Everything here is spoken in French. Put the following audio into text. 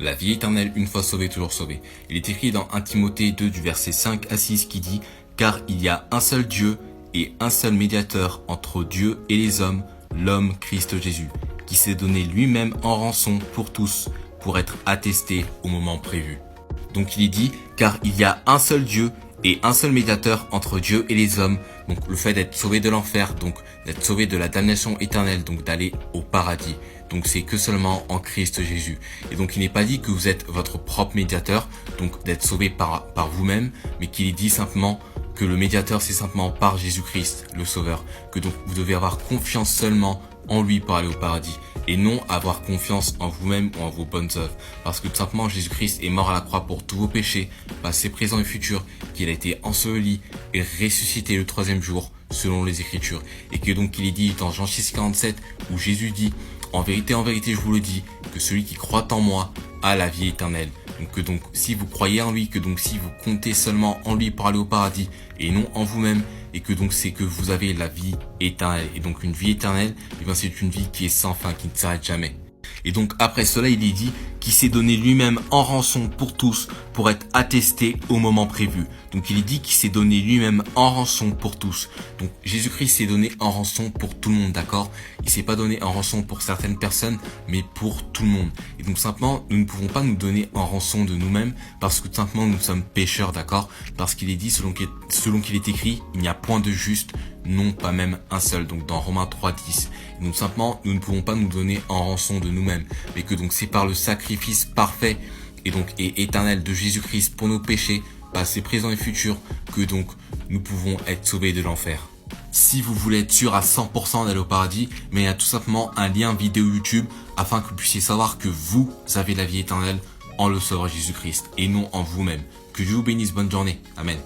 la vie éternelle une fois sauvé, toujours sauvé. Il est écrit dans 1 Timothée 2 du verset 5 à 6 qui dit « Car il y a un seul Dieu et un seul médiateur entre Dieu et les hommes, l'homme Christ Jésus, qui s'est donné lui-même en rançon pour tous, pour être attesté au moment prévu. » Donc il est dit « Car il y a un seul Dieu et un seul médiateur entre Dieu et les hommes. » Donc le fait d'être sauvé de l'enfer, donc d'être sauvé de la damnation éternelle, donc d'aller au paradis. Donc c'est que seulement en Christ Jésus. Et donc il n'est pas dit que vous êtes votre propre médiateur, donc d'être sauvé par vous-même, mais qu'il est dit simplement que le médiateur c'est simplement par Jésus-Christ, le Sauveur. Que donc vous devez avoir confiance seulement en lui pour aller au paradis et non avoir confiance en vous-même ou en vos bonnes œuvres. Parce que tout simplement Jésus-Christ est mort à la croix pour tous vos péchés, passés, présents et futurs, qu'il a été enseveli et ressuscité le troisième jour selon les Écritures. Et que donc il est dit dans Jean 6,47 où Jésus dit « En vérité, je vous le dis, que celui qui croit en moi a la vie éternelle. » Donc que donc si vous croyez en lui, que donc si vous comptez seulement en lui pour aller au paradis et non en vous-même, et que donc c'est que vous avez la vie éternelle. Et donc une vie éternelle, eh bien c'est une vie qui est sans fin, qui ne s'arrête jamais. Et donc après cela, il est dit qu'il s'est donné lui-même en rançon pour tous, pour être attesté au moment prévu. Donc il est dit qu'il s'est donné lui-même en rançon pour tous. Donc Jésus-Christ s'est donné en rançon pour tout le monde, d'accord? Il s'est pas donné en rançon pour certaines personnes, mais pour tout le monde. Et donc simplement, nous ne pouvons pas nous donner en rançon de nous-mêmes, parce que tout simplement nous sommes pécheurs, d'accord? Parce qu'il est dit, selon qu'il est écrit, il n'y a point de juste, non pas même un seul. Donc dans Romains 3,10. Donc simplement, nous ne pouvons pas nous donner en rançon de nous-mêmes, mais que donc c'est par le sacrifice parfait et éternel de Jésus-Christ pour nos péchés, passés, présents et futurs, que donc nous pouvons être sauvés de l'enfer. Si vous voulez être sûr à 100% d'aller au paradis, mais il y a tout simplement un lien vidéo YouTube afin que vous puissiez savoir que vous avez la vie éternelle en le Sauveur Jésus-Christ et non en vous-même. Que Dieu vous bénisse, bonne journée. Amen.